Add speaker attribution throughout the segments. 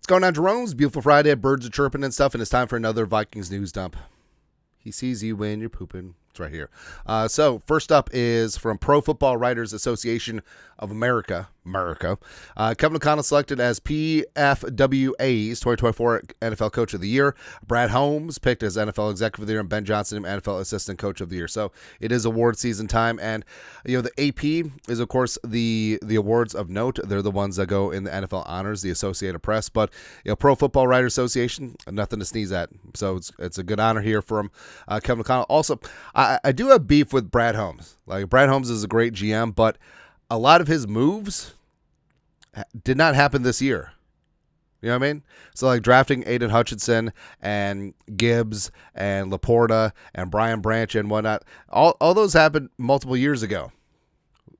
Speaker 1: What's going on, Jerome's beautiful Friday. Birds are chirping and stuff, and it's time for another Vikings news dump. He sees you when you're pooping. It's right here. So first up is from Pro Football Writers Association of America. Kevin O'Connell selected as PFWA's 2024 NFL Coach of the Year. Brad Holmes picked as NFL Executive of the Year, and Ben Johnson NFL Assistant Coach of the Year. So it is award season time, and the AP is of course the awards of note. They're the ones that go in the NFL honors, the Associated Press. But Pro Football Writers Association, nothing to sneeze at. So it's a good honor here from Kevin O'Connell. Also, I do have beef with Brad Holmes. Like, Brad Holmes is a great GM, but a lot of his moves did not happen this year. You know what I mean? So, like, drafting Aiden Hutchinson and Gibbs and Laporta and Brian Branch and whatnot, all those happened multiple years ago.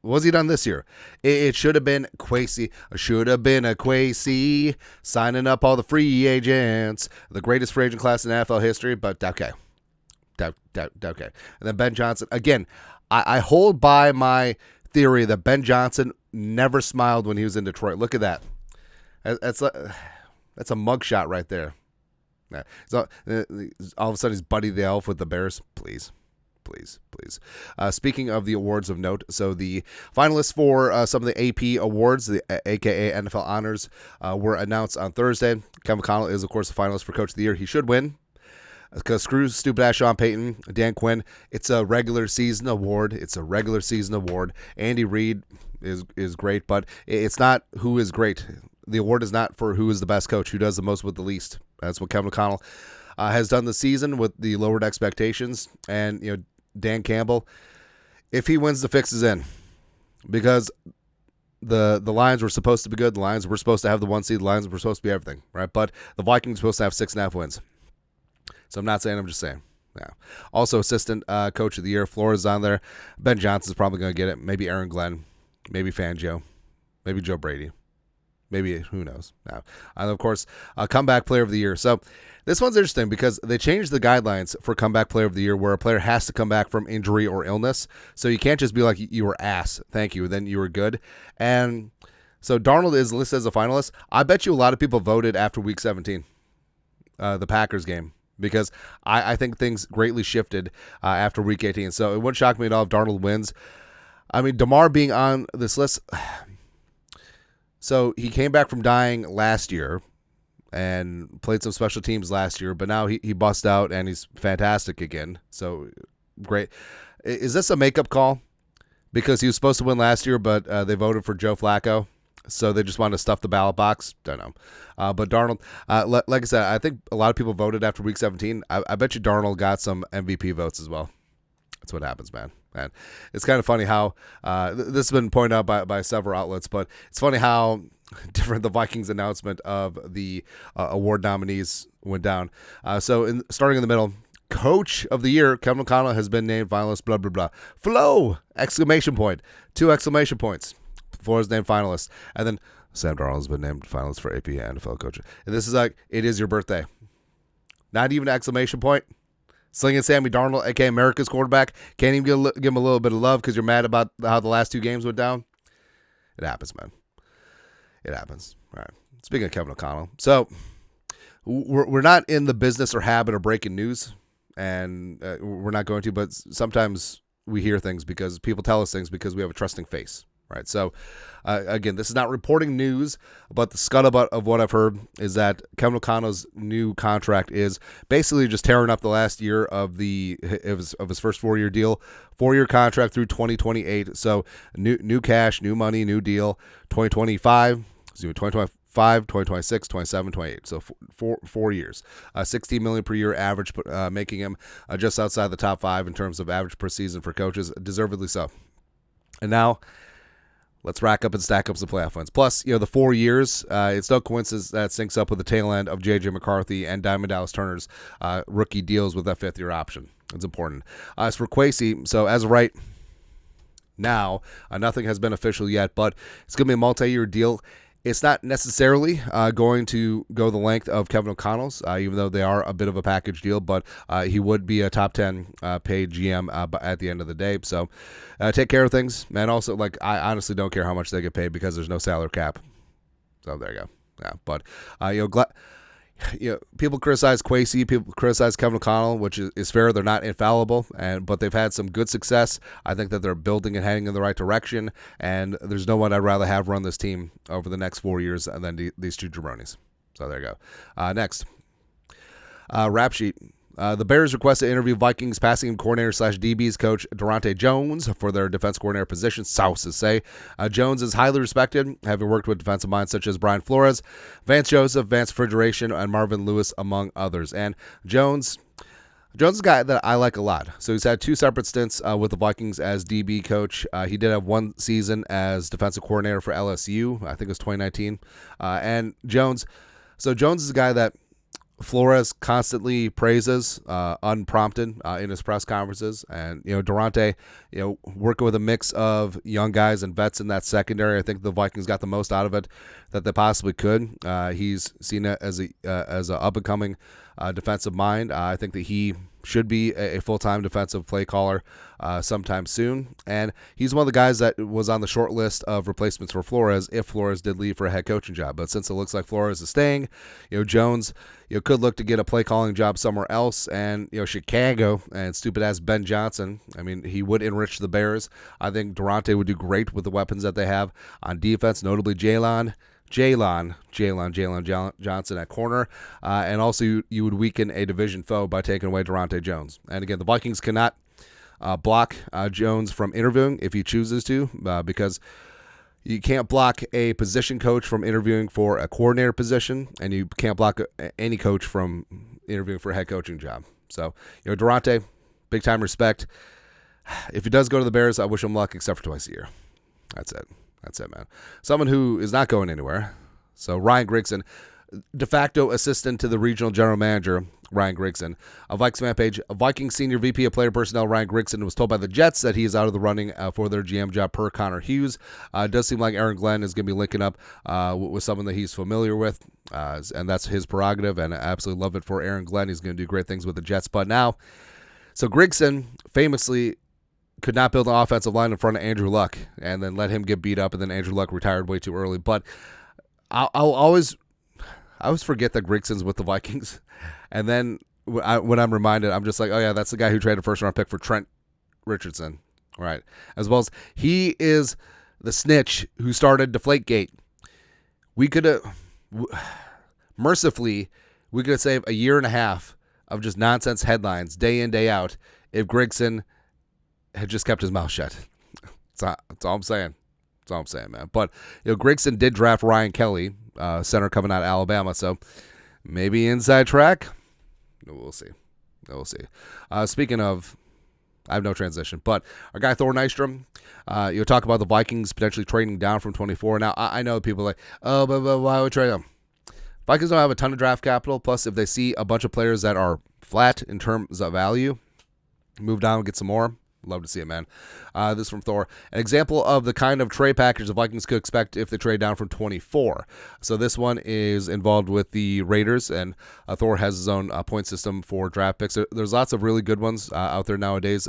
Speaker 1: What was he done this year? It should have been Kwesi. Should have been a Kwesi signing up all the free agents. The greatest free agent class in NFL history, but okay. Okay. And then Ben Johnson. Again, I hold by my theory that Ben Johnson never smiled when he was in Detroit. Look at that. That's a mugshot right there. Yeah. So all of a sudden he's Buddy the Elf with the Bears. Please. Speaking of the awards of note, so the finalists for some of the AP awards, the AKA NFL honors, were announced on Thursday. Kevin O'Connell is, of course, the finalist for Coach of the Year. He should win. Because screw stupid ass Sean Payton, Dan Quinn. It's a regular season award. Andy Reid is great, but it's not who is great. The award is not for who is the best coach, who does the most with the least. That's what Kevin O'Connell has done this season with the lowered expectations. And Dan Campbell, if he wins, the fix is in, because the Lions were supposed to be good. The Lions were supposed to have the 1 seed. The Lions were supposed to be everything, right? But the Vikings were supposed to have 6.5 wins. So I'm not saying, I'm just saying. Yeah. Also, assistant coach of the year, Flores is on there. Ben Johnson's probably going to get it. Maybe Aaron Glenn. Maybe Fangio. Maybe Joe Brady. Maybe, who knows. Yeah. And, of course, comeback player of the year. So this one's interesting because they changed the guidelines for comeback player of the year, where a player has to come back from injury or illness. So you can't just be like, you were ass, thank you, then you were good. And so Darnold is listed as a finalist. I bet you a lot of people voted after Week 17, the Packers game, because I think things greatly shifted after Week 18. So it wouldn't shock me at all if Darnold wins. I mean, DeMar being on this list, so he came back from dying last year and played some special teams last year, but now he bust out and he's fantastic again. So great. Is this a makeup call? Because he was supposed to win last year, but they voted for Joe Flacco. So they just wanted to stuff the ballot box. Don't know. But Darnold, like I said, I think a lot of people voted after Week 17. I bet you Darnold got some MVP votes as well. That's what happens, man. And it's kind of funny how this has been pointed out by several outlets, but it's funny how different the Vikings announcement of the award nominees went down. So starting in the middle, Coach of the Year, Kevin O'Connell has been named finalist, blah, blah, blah. Flow! Exclamation point. 2 exclamation points. Flores named finalist. And then Sam Darnold has been named finalist for AP NFL Coach. And this is like, it is your birthday. Not even an exclamation point. Slinging Sammy Darnold, a.k.a. America's quarterback. Can't even give him a little bit of love because you're mad about how the last 2 games went down. It happens, man. It happens. All right. Speaking of Kevin O'Connell. So, we're not in the business or habit of breaking news. And we're not going to, but sometimes we hear things because people tell us things because we have a trusting face. Right. So, again, this is not reporting news, but the scuttlebutt of what I've heard is that Kevin O'Connell's new contract is basically just tearing up the last year of his first 4-year deal, 4-year contract through 2028. So, new cash, new money, new deal, 2025, 2026, 27, 28. So 4 years, $16 million per year average, making him just outside the top 5 in terms of average per season for coaches, deservedly so. And now, let's rack up and stack up some playoff wins. Plus, the 4 years, it's no coincidence that syncs up with the tail end of J.J. McCarthy and Diamond Dallas Turner's rookie deals with that 5th-year option. It's important. As for Kwesi, so as of right now, nothing has been official yet, but it's going to be a multi-year deal. It's not necessarily going to go the length of Kevin O'Connell's, even though they are a bit of a package deal, but he would be a top 10 paid GM at the end of the day. So take care of things. And also, I honestly don't care how much they get paid because there's no salary cap. So there you go. Yeah, but people criticize Kwesi, people criticize Kevin O'Connell, which is fair. They're not infallible, but they've had some good success. I think that they're building and heading in the right direction, and there's no one I'd rather have run this team over the next 4 years than these two jabronis. So there you go. Next, rap sheet. The Bears request to interview Vikings passing game coordinator / DBs coach Daronte Jones for their defense coordinator position, sources say. Jones is highly respected, having worked with defensive minds such as Brian Flores, Vance Joseph, Vance Refrigeration, and Marvin Lewis, among others. And Jones is a guy that I like a lot. So he's had 2 separate stints with the Vikings as DB coach. He did have 1 season as defensive coordinator for LSU. I think it was 2019. And Jones is a guy that Flores constantly praises, unprompted, in his press conferences. And, Daronte, working with a mix of young guys and vets in that secondary, I think the Vikings got the most out of it that they possibly could. He's seen it as a up-and-coming defensive mind. I think that he should be a full-time defensive play caller sometime soon. And he's one of the guys that was on the short list of replacements for Flores if Flores did leave for a head coaching job. But since it looks like Flores is staying, Jones could look to get a play calling job somewhere else. And Chicago and stupid-ass Ben Johnson, I mean, he would enrich the Bears. I think Daronte would do great with the weapons that they have on defense, notably Jalen Johnson at corner, and also you would weaken a division foe by taking away Daronte Jones. And again, the Vikings cannot block Jones from interviewing if he chooses to, because you can't block a position coach from interviewing for a coordinator position, and you can't block any coach from interviewing for a head coaching job. So, Daronte, big time respect. If he does go to the Bears, I wish him luck, except for twice a year. That's it, man. Someone who is not going anywhere. So Ryan Grigson, de facto assistant to the regional general manager, Ryan Grigson. A Vikings fan page, a Vikings senior VP of player personnel, Ryan Grigson, was told by the Jets that he is out of the running for their GM job per Connor Hughes. It does seem like Aaron Glenn is going to be linking up with someone that he's familiar with, and that's his prerogative, and I absolutely love it for Aaron Glenn. He's going to do great things with the Jets. But now, so Grigson famously could not build an offensive line in front of Andrew Luck and then let him get beat up, and then Andrew Luck retired way too early. But I always forget that Grigson's with the Vikings. And then when I'm reminded, I'm just like, oh, yeah, that's the guy who traded a first-round pick for Trent Richardson. Right. As well as he is the snitch who started Deflategate. We could have, mercifully, saved a year and a half of just nonsense headlines day in, day out if Grigson had just kept his mouth shut. That's all I'm saying. That's all I'm saying, man. But Grigson did draft Ryan Kelly, center coming out of Alabama, so maybe inside track. We'll see. Speaking of, I have no transition, but our guy Thor Nystrom, you'll talk about the Vikings potentially trading down from 24. Now, I know people are like, oh, but why would we trade them? Vikings don't have a ton of draft capital. Plus, if they see a bunch of players that are flat in terms of value, move down and get some more. Love to see it, man. This is from Thor. An example of the kind of trade package the Vikings could expect if they trade down from 24. So this one is involved with the Raiders, and Thor has his own point system for draft picks. There's lots of really good ones out there nowadays.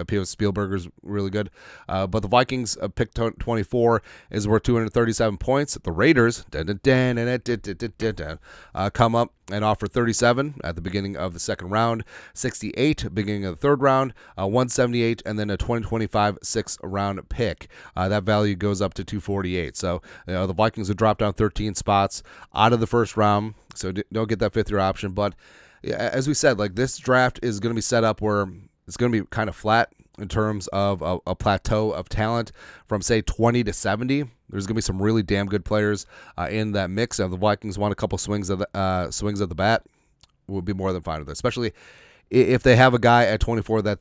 Speaker 1: P.O. Spielberger's really good. But the Vikings pick 24 is worth 237 points. The Raiders come up and offer 37 at the beginning of the second round, 68 beginning of the third round, 178, and then a 2025 sixth round pick. That value goes up to 248. So the Vikings would drop down 13 spots out of the first round, so don't get that fifth year option. But as we said, like, this draft is going to be set up where it's going to be kind of flat in terms of a plateau of talent from, say, 20 to 70. There's going to be some really damn good players in that mix. If the Vikings want a couple swings of the bat, we'll be more than fine with it, especially if they have a guy at 24 that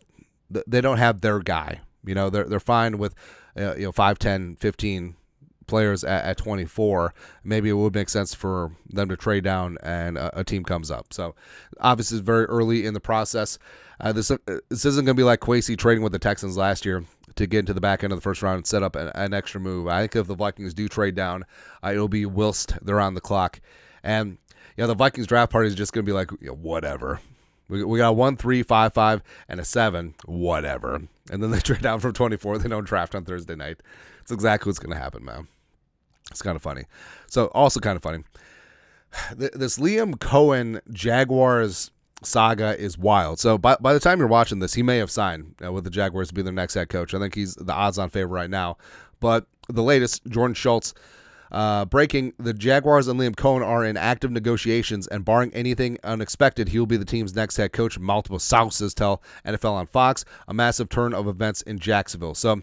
Speaker 1: they don't have their guy. They're fine with 5, 10, 15 players at 24. Maybe it would make sense for them to trade down and a team comes up. So obviously it's very early in the process. This isn't going to be like Kwesi trading with the Texans last year to get into the back end of the first round and set up an extra move. I think if the Vikings do trade down, it'll be whilst they're on the clock. And the Vikings draft party is just going to be like, whatever. We got a 1, 3, 5, 5, and a 7, whatever. And then they trade down from 24. They don't draft on Thursday night. It's exactly what's going to happen, man. It's kind of funny. So also kind of funny. This Liam Coen Jaguars saga is wild. So by the time you're watching this, he may have signed with the Jaguars to be their next head coach. I think he's the odds-on favorite right now. But the latest, Jordan Schultz, breaking, the Jaguars and Liam Coen are in active negotiations, and barring anything unexpected, he will be the team's next head coach. Multiple sources tell NFL on Fox. A massive turn of events in Jacksonville. So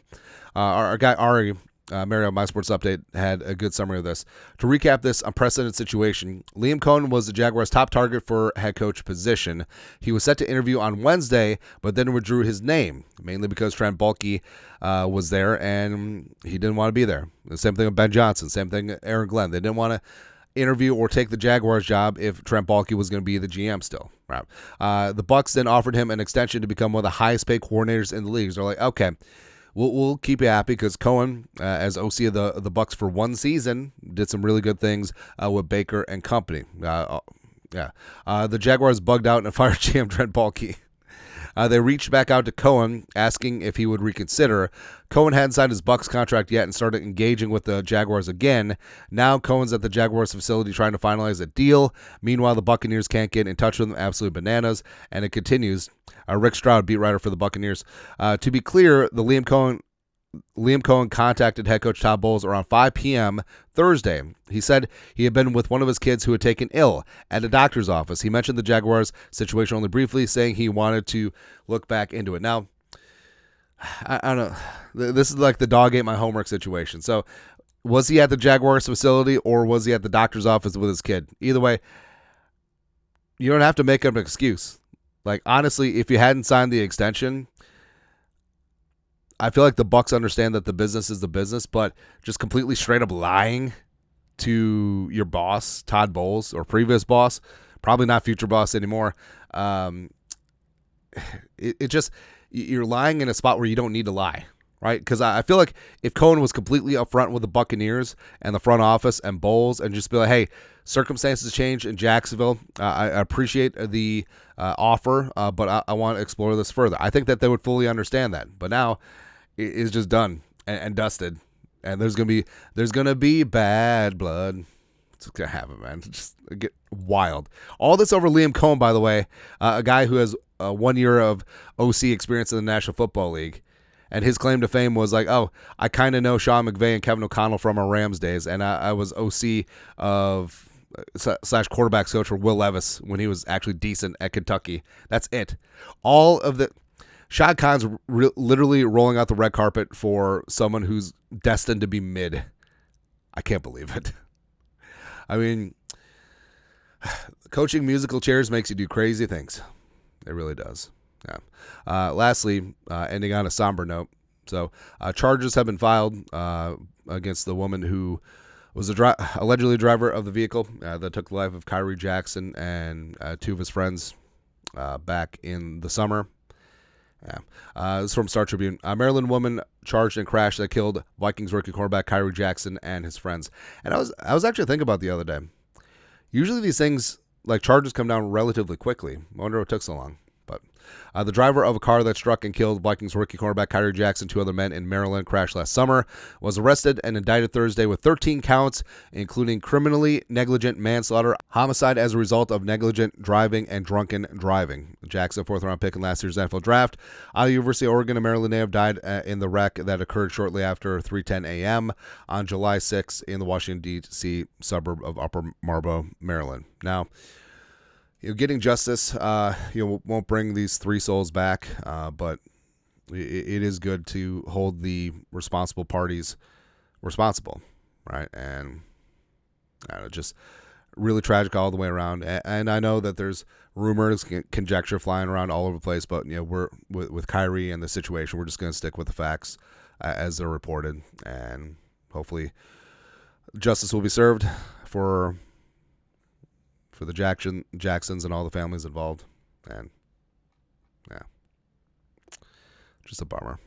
Speaker 1: our guy Ari, Mario, My Sports Update, had a good summary of this. To recap this unprecedented situation, Liam Coen was the Jaguars' top target for head coach position. He was set to interview on Wednesday, but then withdrew his name, mainly because Trent Baalke was there, and he didn't want to be there. The same thing with Ben Johnson, same thing Aaron Glenn. They didn't want to interview or take the Jaguars job if Trent Baalke was going to be the GM still. Right. The Bucs then offered him an extension to become one of the highest-paid coordinators in the league. They're like, okay, We'll keep you happy because Coen, as OC of the Bucs for one season, did some really good things with Baker and company. The Jaguars bugged out and fired GM Trent Baalke. They reached back out to Coen, asking if he would reconsider. Coen hadn't signed his Bucs contract yet and started engaging with the Jaguars again. Now Coen's at the Jaguars facility trying to finalize a deal. Meanwhile, the Buccaneers can't get in touch with him. Absolutely bananas. And it continues. Rick Stroud, beat writer for the Buccaneers. To be clear, the Liam Coen contacted head coach Todd Bowles around 5 p.m. Thursday. He said he had been with one of his kids who had taken ill at a doctor's office. He mentioned the Jaguars situation only briefly, saying he wanted to look back into it. Now, I don't know. This is like the dog ate my homework situation. So was he at the Jaguars facility or was he at the doctor's office with his kid? Either way, you don't have to make up an excuse. Like, honestly, if you hadn't signed the extension, I feel like the Bucs understand that the business is the business, but just completely straight up lying to your boss, Todd Bowles, or previous boss, probably not future boss anymore. You're lying in a spot where you don't need to lie, right? Because I feel like if Coen was completely upfront with the Buccaneers and the front office and Bowles and just be like, hey, circumstances change in Jacksonville. I appreciate the offer, but I want to explore this further. I think that they would fully understand that. But now it is just done and dusted, and there's gonna be bad blood. It's gonna happen, man. Just get wild. All this over Liam Coen, by the way, a guy who has 1 year of OC experience in the National Football League. And his claim to fame was like, oh, I kind of know Sean McVay and Kevin O'Connell from our Rams days, and I was OC of / quarterbacks coach for Will Levis when he was actually decent at Kentucky. That's it. All of the Shad Khan's literally rolling out the red carpet for someone who's destined to be mid. I can't believe it. I mean, coaching musical chairs makes you do crazy things. It really does. Yeah. Lastly, ending on a somber note. So charges have been filed against the woman who was allegedly the driver of the vehicle that took the life of Khyree Jackson and two of his friends back in the summer. Yeah. This is from Star Tribune. A Maryland woman charged in crash that killed Vikings rookie cornerback Khyree Jackson and his friends. And I was actually thinking about the other day. Usually these things, like charges, come down relatively quickly. I wonder what took so long. But the driver of a car that struck and killed Vikings rookie cornerback Khyree Jackson, two other men in Maryland, crashed last summer, was arrested and indicted Thursday with 13 counts, including criminally negligent manslaughter, homicide as a result of negligent driving, and drunken driving. Jackson, fourth-round pick in last year's NFL draft, out of the University of Oregon, a Maryland native, died in the wreck that occurred shortly after 3:10 a.m. on July 6 in the Washington, D.C. suburb of Upper Marlboro, Maryland. Now, getting justice, won't bring these three souls back, but it is good to hold the responsible parties responsible, right? And just really tragic all the way around. And I know that there's rumors, conjecture flying around all over the place, but we're with Khyree and the situation, we're just going to stick with the facts as they're reported, and hopefully justice will be served for the Jacksons and all the families involved. And yeah, just a bummer.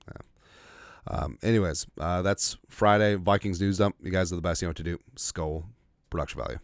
Speaker 1: Yeah. Anyways, that's Friday Vikings news dump. You guys are the best. You know what to do. Skull production value.